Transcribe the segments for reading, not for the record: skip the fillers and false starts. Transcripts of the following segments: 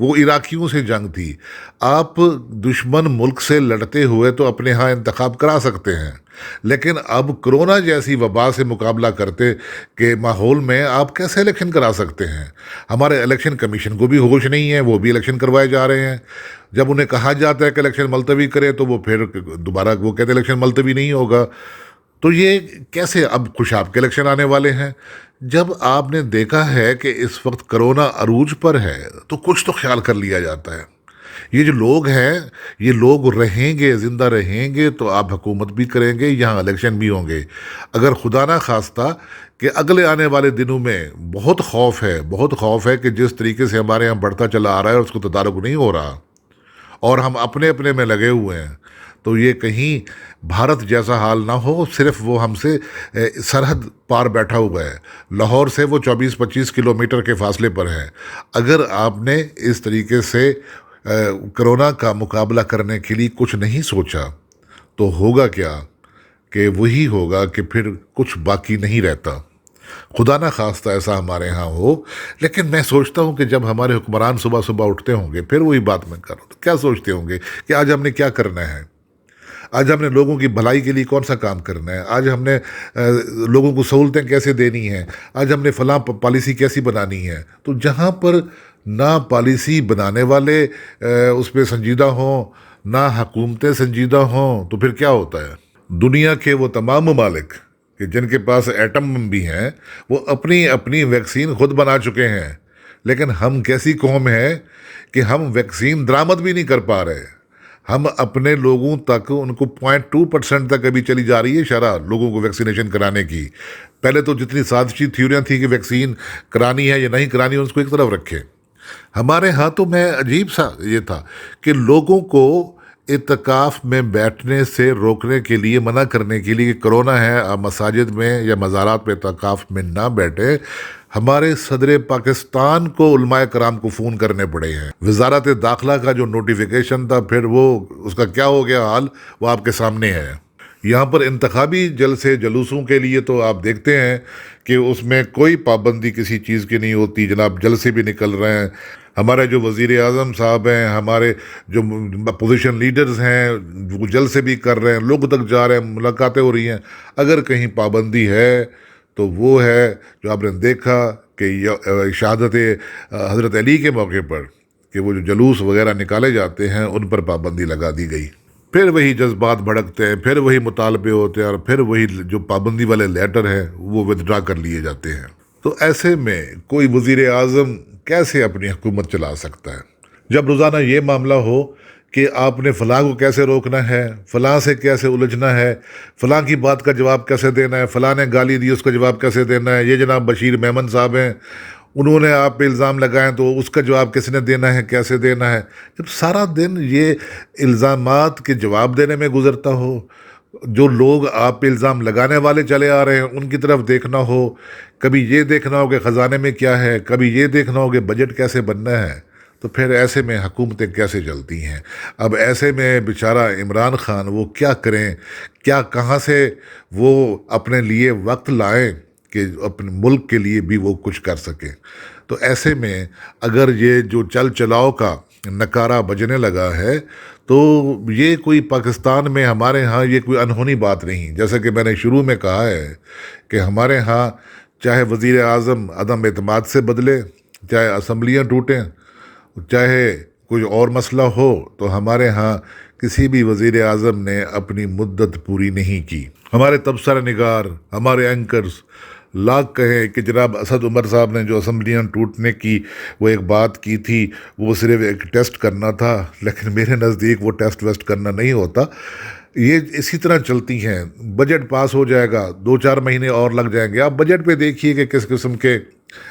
وہ عراقیوں سے جنگ تھی. آپ دشمن ملک سے لڑتے ہوئے تو اپنے ہاں انتخاب کرا سکتے ہیں، لیکن اب کرونا جیسی وبا سے مقابلہ کرتے کے ماحول میں آپ کیسے الیکشن کرا سکتے ہیں؟ ہمارے الیکشن کمیشن کو بھی ہوش نہیں ہے، وہ بھی الیکشن کروائے جا رہے ہیں. جب انہیں کہا جاتا ہے کہ الیکشن ملتوی کرے تو وہ پھر دوبارہ وہ کہتے ہیں الیکشن ملتوی نہیں ہوگا. تو یہ کیسے اب خوشاب کے الیکشن آنے والے ہیں؟ جب آپ نے دیکھا ہے کہ اس وقت کرونا عروج پر ہے تو کچھ تو خیال کر لیا جاتا ہے. یہ جو لوگ ہیں، یہ لوگ رہیں گے، زندہ رہیں گے تو آپ حکومت بھی کریں گے، یہاں الیکشن بھی ہوں گے. اگر خدا نہ خواستہ کہ اگلے آنے والے دنوں میں بہت خوف ہے کہ جس طریقے سے ہمارے یہاں بڑھتا چلا آ رہا ہے اور اس کو تدارک نہیں ہو رہا اور ہم اپنے اپنے میں لگے ہوئے ہیں، تو یہ کہیں بھارت جیسا حال نہ ہو. صرف وہ ہم سے سرحد پار بیٹھا ہوا ہے، لاہور سے وہ 24-25 کلومیٹر کے فاصلے پر ہے. اگر آپ نے اس طریقے سے کرونا کا مقابلہ کرنے کے لیے کچھ نہیں سوچا تو ہوگا کیا؟ کہ وہی ہوگا کہ پھر کچھ باقی نہیں رہتا. خدا نہ خواستہ ایسا ہمارے ہاں ہو. لیکن میں سوچتا ہوں کہ جب ہمارے حکمران صبح صبح اٹھتے ہوں گے، پھر وہی بات میں کروں تو کیا سوچتے ہوں گے کہ آج ہم نے کیا کرنا ہے، آج ہم نے لوگوں کی بھلائی کے لیے کون سا کام کرنا ہے، آج ہم نے لوگوں کو سہولتیں کیسے دینی ہیں، آج ہم نے فلاں پالیسی کیسی بنانی ہے. تو جہاں پر نہ پالیسی بنانے والے اس پہ سنجیدہ ہوں، نہ حکومتیں سنجیدہ ہوں، تو پھر کیا ہوتا ہے؟ دنیا کے وہ تمام ممالک کہ جن کے پاس ایٹم بم بھی ہیں، وہ اپنی اپنی ویکسین خود بنا چکے ہیں. لیکن ہم کیسی قوم ہے کہ ہم ویکسین درآمد بھی نہیں کر پا رہے. ہم اپنے لوگوں تک ان کو 0.2% تک ابھی چلی جا رہی ہے شرح لوگوں کو ویکسینیشن کرانے کی. پہلے تو جتنی سازشی تھیوریاں تھیں کہ ویکسین کرانی ہے یا نہیں کرانی ہے، اس کو ایک طرف رکھے. ہمارے ہاں تو میں عجیب سا یہ تھا کہ لوگوں کو اعتکاف میں بیٹھنے سے روکنے کے لیے، منع کرنے کے لیے کہ کرونا ہے، آپ مساجد میں یا مزارات پہ اعتکاف میں نہ بیٹھے، ہمارے صدر پاکستان کو علماء کرام کو فون کرنے پڑے ہیں. وزارت داخلہ کا جو نوٹیفیکیشن تھا، پھر وہ اس کا کیا ہو گیا حال، وہ آپ کے سامنے ہے. یہاں پر انتخابی جلسے جلوسوں کے لیے تو آپ دیکھتے ہیں کہ اس میں کوئی پابندی کسی چیز کی نہیں ہوتی. جناب جلسے بھی نکل رہے ہیں، ہمارے جو وزیر اعظم صاحب ہیں، ہمارے جو اپوزیشن لیڈرز ہیں، وہ جلسے بھی کر رہے ہیں، لوگوں تک جا رہے ہیں، ملاقاتیں ہو رہی ہیں. اگر کہیں پابندی ہے تو وہ ہے جو آپ نے دیکھا کہ شہادت حضرت علی کے موقع پر کہ وہ جو جلوس وغیرہ نکالے جاتے ہیں ان پر پابندی لگا دی گئی. پھر وہی جذبات بھڑکتے ہیں، پھر وہی مطالبے ہوتے ہیں، اور پھر وہی جو پابندی والے لیٹر ہیں وہ ودڈرا کر لیے جاتے ہیں. تو ایسے میں کوئی وزیر اعظم کیسے اپنی حکومت چلا سکتا ہے جب روزانہ یہ معاملہ ہو کہ آپ نے فلاں کو کیسے روکنا ہے، فلاں سے کیسے الجھنا ہے، فلاں کی بات کا جواب کیسے دینا ہے، فلاں نے گالی دی اس کا جواب کیسے دینا ہے. یہ جناب بشیر میمن صاحب ہیں، انہوں نے آپ پہ الزام لگائے تو اس کا جواب کس نے دینا ہے، کیسے دینا ہے. جب سارا دن یہ الزامات کے جواب دینے میں گزرتا ہو، جو لوگ آپ پہ الزام لگانے والے چلے آ رہے ہیں ان کی طرف دیکھنا ہو، کبھی یہ دیکھنا ہو کہ خزانے میں کیا ہے، کبھی یہ دیکھنا ہو کہ بجٹ کیسے بننا ہے، تو پھر ایسے میں حکومتیں کیسے چلتی ہیں؟ اب ایسے میں بیچارہ عمران خان وہ کیا کریں، کیا کہاں سے وہ اپنے لیے وقت لائیں کہ اپنے ملک کے لیے بھی وہ کچھ کر سکیں. تو ایسے میں اگر یہ جو چل چلاؤ کا نکارہ بجنے لگا ہے تو یہ کوئی پاکستان میں ہمارے ہاں یہ کوئی انہونی بات نہیں. جیسا کہ میں نے شروع میں کہا ہے کہ ہمارے ہاں چاہے وزیر اعظم عدم اعتماد سے بدلے، چاہے اسمبلیاں ٹوٹیں، چاہے کوئی اور مسئلہ ہو، تو ہمارے ہاں کسی بھی وزیر اعظم نے اپنی مدت پوری نہیں کی. ہمارے تبصرہ نگار، ہمارے اینکرز لاکھ کہیں کہ جناب اسد عمر صاحب نے جو اسمبلیاں ٹوٹنے کی وہ ایک بات کی تھی، وہ صرف ایک ٹیسٹ کرنا تھا، لیکن میرے نزدیک وہ ٹیسٹ ویسٹ کرنا نہیں ہوتا. یہ اسی طرح چلتی ہیں. بجٹ پاس ہو جائے گا، 2-4 مہینے اور لگ جائیں گے. آپ بجٹ پہ دیکھیے کہ کس قسم کے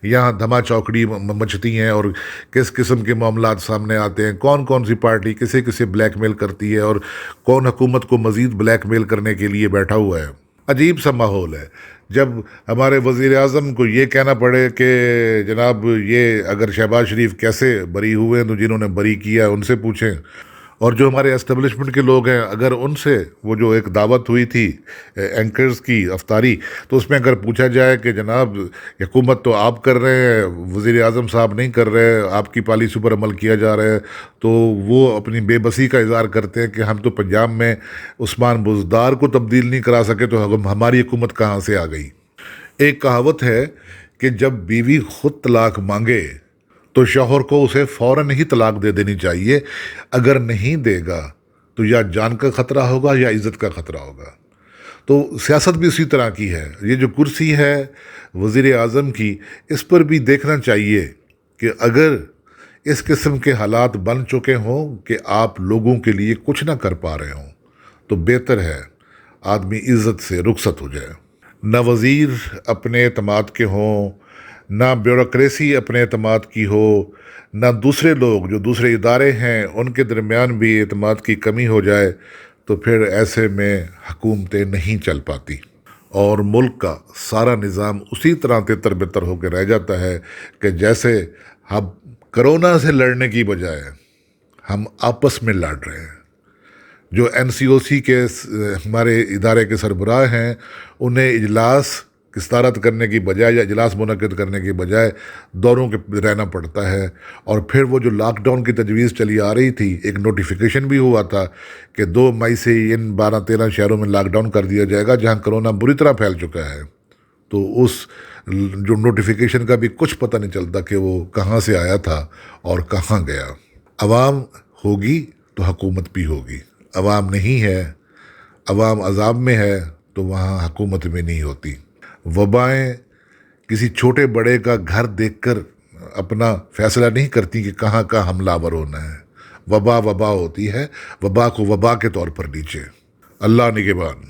یہاں دھما چوکڑی مچتی ہیں اور کس قسم کے معاملات سامنے آتے ہیں، کون کون سی پارٹی کسے کسے بلیک میل کرتی ہے اور کون حکومت کو مزید بلیک میل کرنے کے لیے بیٹھا ہوا ہے. عجیب سا ماحول ہے. جب ہمارے وزیر اعظم کو یہ کہنا پڑے کہ جناب یہ اگر شہباز شریف کیسے بری ہوئے ہیں تو جنہوں نے بری کیا ان سے پوچھیں، اور جو ہمارے اسٹیبلشمنٹ کے لوگ ہیں، اگر ان سے وہ جو ایک دعوت ہوئی تھی اینکرز کی افطاری، تو اس میں اگر پوچھا جائے کہ جناب حکومت تو آپ کر رہے ہیں، وزیر اعظم صاحب نہیں کر رہے، آپ کی پالیسی پر عمل کیا جا رہا ہے، تو وہ اپنی بے بسی کا اظہار کرتے ہیں کہ ہم تو پنجاب میں عثمان بزدار کو تبدیل نہیں کرا سکے، تو ہماری حکومت کہاں سے آ گئی۔ ایک کہاوت ہے کہ جب بیوی خود طلاق مانگے تو شوہر کو اسے فوراً ہی طلاق دے دینی چاہیے، اگر نہیں دے گا تو یا جان کا خطرہ ہوگا یا عزت کا خطرہ ہوگا۔ تو سیاست بھی اسی طرح کی ہے۔ یہ جو کرسی ہے وزیر اعظم کی، اس پر بھی دیکھنا چاہیے کہ اگر اس قسم کے حالات بن چکے ہوں کہ آپ لوگوں کے لیے کچھ نہ کر پا رہے ہوں، تو بہتر ہے آدمی عزت سے رخصت ہو جائے۔ نہ وزیر اپنے اعتماد کے ہوں، نہ بیوروکریسی اپنے اعتماد کی ہو، نہ دوسرے لوگ جو دوسرے ادارے ہیں ان کے درمیان بھی اعتماد کی کمی ہو جائے، تو پھر ایسے میں حکومتیں نہیں چل پاتی، اور ملک کا سارا نظام اسی طرح تتر بتر ہو کے رہ جاتا ہے کہ جیسے ہم کرونا سے لڑنے کی بجائے ہم آپس میں لڑ رہے ہیں۔ جو این سی او سی کے ہمارے ادارے کے سربراہ ہیں، انہیں اجلاس کی صدارت کرنے کی بجائے یا اجلاس منعقد کرنے کی بجائے دوروں کے رہنا پڑتا ہے۔ اور پھر وہ جو لاک ڈاؤن کی تجویز چلی آ رہی تھی، ایک نوٹیفیکیشن بھی ہوا تھا کہ 2 مئی سے ان 12-13 شہروں میں لاک ڈاؤن کر دیا جائے گا جہاں کرونا بری طرح پھیل چکا ہے، تو اس جو نوٹیفیکیشن کا بھی کچھ پتہ نہیں چلتا کہ وہ کہاں سے آیا تھا اور کہاں گیا۔ عوام ہوگی تو حکومت بھی ہوگی، عوام نہیں ہے، عوام عذاب میں ہے، تو وہاں حکومت بھی نہیں ہوتی۔ وبائیں کسی چھوٹے بڑے کا گھر دیکھ کر اپنا فیصلہ نہیں کرتی کہ کہاں کا حملہ آور ہونا ہے۔ وبا وبا ہوتی ہے، وبا کو وبا کے طور پر لیجیے۔ اللہ نگہبان۔